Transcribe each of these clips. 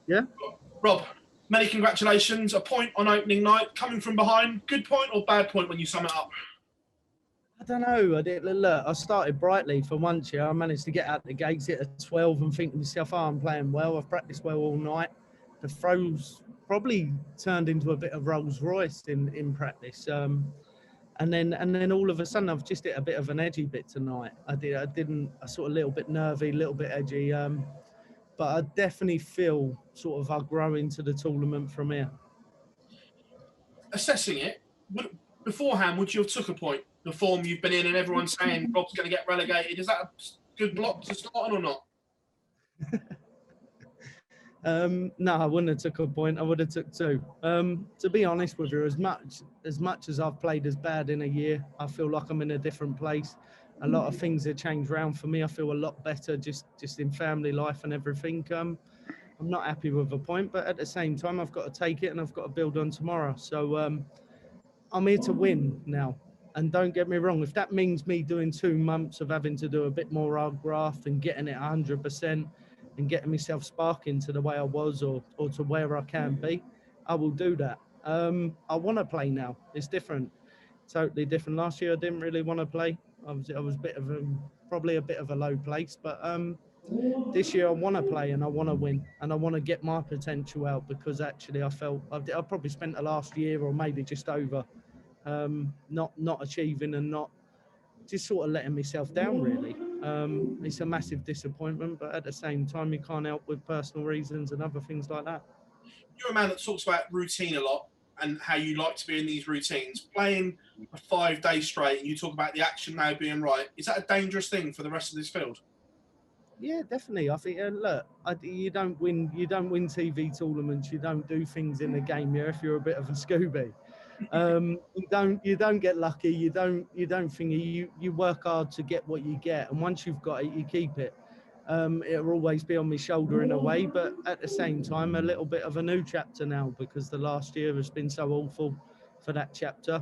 Yeah. Rob, many congratulations. A point on opening night. Coming from behind, good point or bad point when you sum it up? I don't know. Look, I started brightly for once. Yeah, I managed to get out the gates at 12 and think to myself, oh, I'm playing well. I've practiced well all night. The throws probably turned into a bit of Rolls Royce in practice. And then all of a sudden, I've just hit a bit of an edgy bit tonight. I sort of a little bit nervy, a little bit edgy. But I definitely feel sort of I'll grow into the tournament from here. Assessing it, beforehand, would you have took a point? The form you've been in and everyone's saying Rob's going to get relegated. Is that a good block to start on or not? No, I wouldn't have took a point. I would have took two. To be honest with you, as much as I've played as bad in a year, I feel like I'm in a different place. A lot of things have changed around for me. I feel a lot better just in family life and everything. I'm not happy with a point, but at the same time, I've got to take it and I've got to build on tomorrow. So I'm here to win now. And don't get me wrong, if that means me doing 2 months of having to do a bit more hard graft and getting it 100% and getting myself sparking to the way I was or to where I can be, I will do that. I want to play now. It's different, totally different. Last year, I didn't really want to play. I was probably a bit of a low place, but this year I want to play and I want to win and I want to get my potential out because actually I felt I probably spent the last year or maybe just over not achieving and not just sort of letting myself down really. It's a massive disappointment, but at the same time you can't help with personal reasons and other things like that. You're a man that talks about routine a lot and how you like to be in these routines. Playing a 5 days straight and you talk about the action now being right, is that a dangerous thing for the rest of this field? Yeah, definitely. I think you don't win TV tournaments, you don't do things in the game here if you're a bit of a scooby. You don't get lucky, you don't think you work hard to get what you get, and once you've got it you keep it. It'll always be on my shoulder in a way, but at the same time a little bit of a new chapter now because the last year has been so awful for that chapter.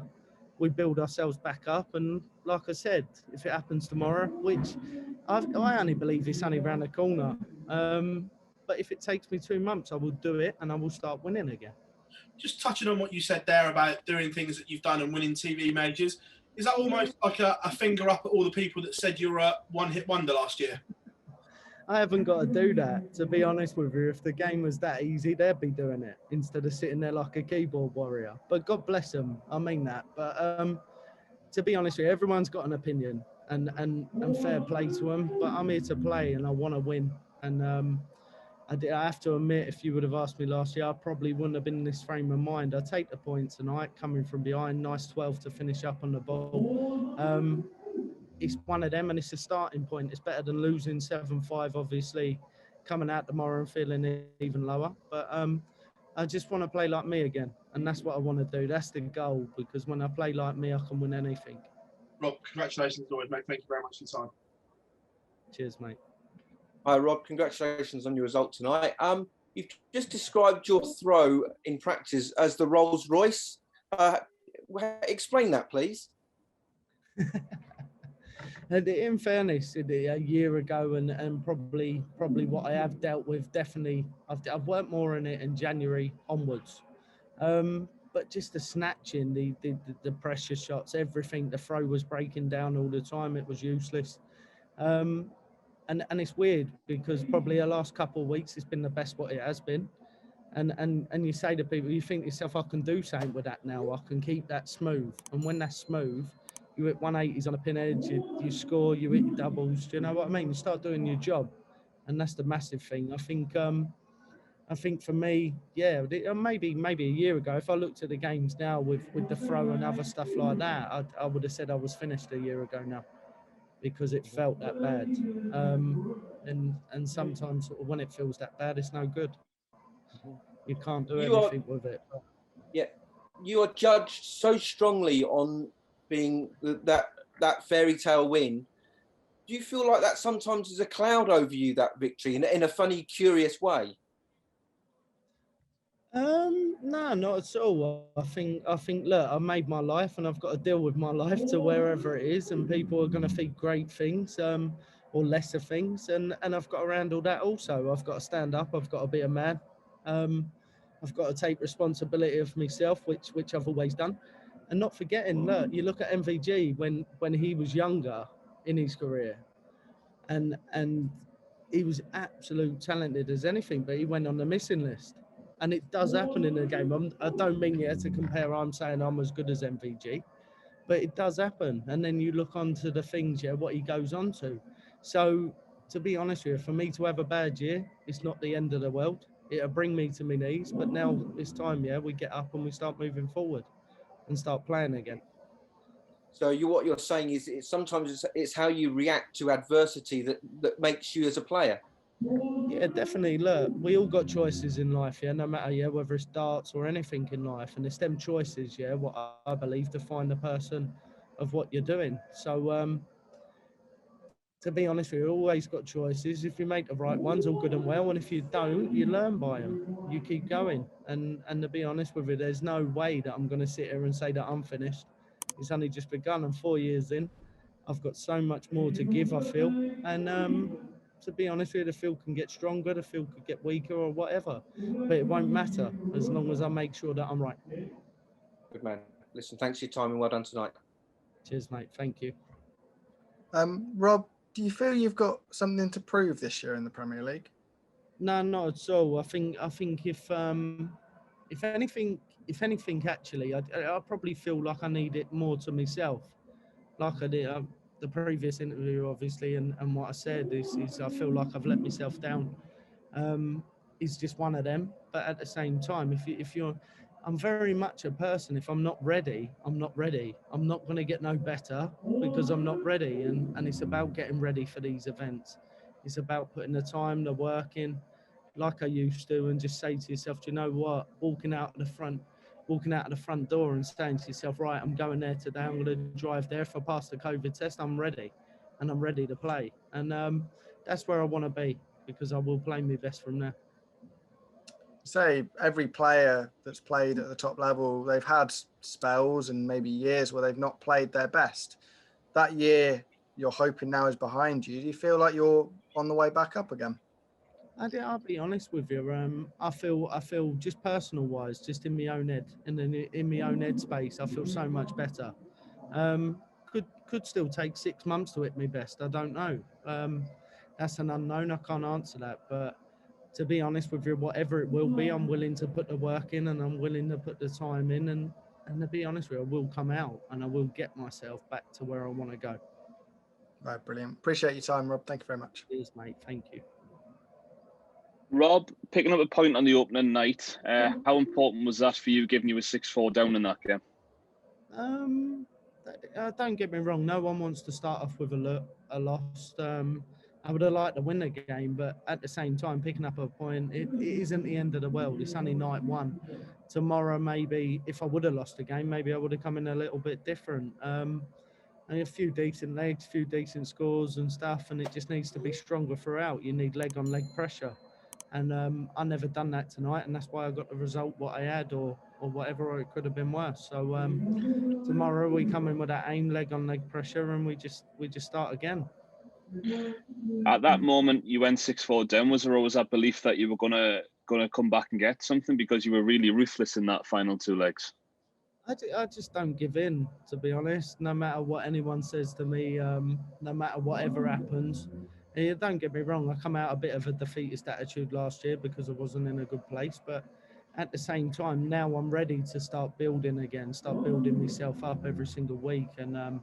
We build ourselves back up, and like I said, if it happens tomorrow, which I only believe it's only around the corner, but if it takes me 2 months I will do it and I will start winning again. Just touching on what you said there about doing things that you've done and winning TV majors, is that almost like a finger up at all the people that said you're a one-hit wonder last year? I haven't got to do that, to be honest with you. If the game was that easy, they'd be doing it instead of sitting there like a keyboard warrior. But God bless them, I mean that. But to be honest with you, everyone's got an opinion and fair play to them. But I'm here to play and I want to win. And I have to admit, if you would have asked me last year, I probably wouldn't have been in this frame of mind. I take the point tonight, coming from behind, nice 12 to finish up on the ball. It's one of them and it's a starting point. It's better than losing 7-5, obviously, coming out tomorrow and feeling even lower. But I just want to play like me again. And that's what I want to do. That's the goal, because when I play like me, I can win anything. Rob, congratulations always, mate. Thank you very much for your time. Cheers, mate. Hi, Rob. Congratulations on your result tonight. You've just described your throw in practice as the Rolls Royce. Explain that, please. And in fairness, a year ago and probably what I have dealt with, definitely, I've worked more on it in January onwards. But just the snatching, the pressure shots, everything, the throw was breaking down all the time. It was useless. And it's weird because probably the last couple of weeks it's been the best what it has been. And you say to people, you think to yourself, I can do something with that now. I can keep that smooth. And when that's smooth, you hit 180s on a pin edge, you score, you hit your doubles. Do you know what I mean? You start doing your job. And that's the massive thing. I think for me, yeah, maybe a year ago, if I looked at the games now with the throw and other stuff like that, I would have said I was finished a year ago now, because it felt that bad. And sometimes sort of when it feels that bad, it's no good. You can't do anything with it. Yeah, you are judged so strongly on being that fairy tale win. Do you feel like that sometimes is a cloud over you, that victory, in a funny, curious way? No, not at all. I think, look, I made my life and I've got to deal with my life to wherever it is, and people are going to think great things, or lesser things, and I've got to handle that also. I've got to stand up. I've got to be a man. I've got to take responsibility of myself, which I've always done, and not forgetting. Look, you look at MVG when he was younger in his career, and he was absolute talented as anything, but he went on the missing list. And it does happen in the game. I don't mean here to compare. I'm saying I'm as good as MVG, but it does happen. And then you look onto the things, what he goes on to. So to be honest with you, for me to have a bad year, it's not the end of the world. It'll bring me to my knees, but now it's time, we get up and we start moving forward and start playing again. So what you're saying is sometimes it's how you react to adversity that makes you as a player. Yeah, definitely. Look, we all got choices in life, no matter, whether it's darts or anything in life. And it's them choices, what I believe define the person of what you're doing. So, to be honest with you, you always got choices. If you make the right ones, all good and well. And if you don't, you learn by them. You keep going. And to be honest with you, there's no way that I'm going to sit here and say that I'm finished. It's only just begun. I'm 4 years in. I've got so much more to give, I feel. And to be honest with you, the field can get stronger, the field could get weaker or whatever. But it won't matter as long as I make sure that I'm right. Good man. Listen, thanks for your time and well done tonight. Cheers, mate. Thank you. Rob, do you feel you've got something to prove this year in the Premier League? No, not at all. I think if anything, actually, I probably feel like I need it more to myself. Like I did the previous interview, obviously, and what I said is I feel like I've let myself down. It's just one of them. But at the same time, I'm very much a person. If I'm not ready, I'm not ready. I'm not going to get no better because I'm not ready. And it's about getting ready for these events. It's about putting the time, the work in, like I used to, and just say to yourself, do you know what? Walking out of the front door and saying to yourself, right, I'm going there today. I'm going to drive there. If I pass the COVID test, I'm ready, and I'm ready to play. And that's where I want to be, because I will play my best from there. Say every player that's played at the top level, they've had spells and maybe years where they've not played their best. That year you're hoping now is behind you. Do you feel like you're on the way back up again? I'll be honest with you. I feel just personal wise, just in my own head, in my own head space, I feel so much better. Could still take 6 months to hit my best. I don't know. That's an unknown. I can't answer that. But to be honest with you, whatever it will be, I'm willing to put the work in and I'm willing to put the time in. And to be honest with you, I will come out and I will get myself back to where I want to go. Right, brilliant. Appreciate your time, Rob. Thank you very much. Cheers, mate. Thank you. Rob, picking up a point on the opening night, how important was that for you, giving you a 6-4 down in that game? Don't get me wrong. No one wants to start off with a loss. I would have liked to win the game, but at the same time, picking up a point, it isn't the end of the world. It's only night one. Tomorrow, maybe, if I would have lost the game, maybe I would have come in a little bit different. And a few decent legs, few decent scores and stuff, and it just needs to be stronger throughout. You need leg-on-leg pressure. And I never done that tonight, and that's why I got the result what I had, or whatever, or it could have been worse. So tomorrow we come in with that aim, leg-on-leg pressure, and we just start again. At that moment, you went 6-4 down. Was there always that belief that you were gonna come back and get something, because you were really ruthless in that final 2 legs? I just don't give in, to be honest. No matter what anyone says to me, no matter whatever happens. Don't get me wrong, I come out a bit of a defeatist attitude last year because I wasn't in a good place. But at the same time, now I'm ready to start building again, start building myself up every single week. And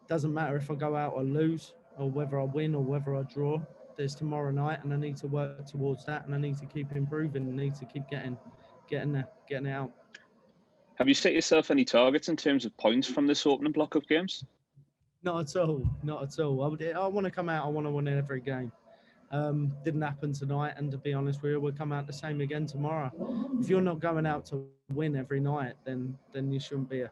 doesn't matter if I go out or lose, or whether I win or whether I draw. There's tomorrow night, and I need to work towards that, and I need to keep improving. I need to keep getting there, getting it out. Have you set yourself any targets in terms of points from this opening block of games? Not at all. Not at all. I want to come out. I want to win every game. Didn't happen tonight, and to be honest with you, we'll come out the same again tomorrow. If you're not going out to win every night, then you shouldn't be here.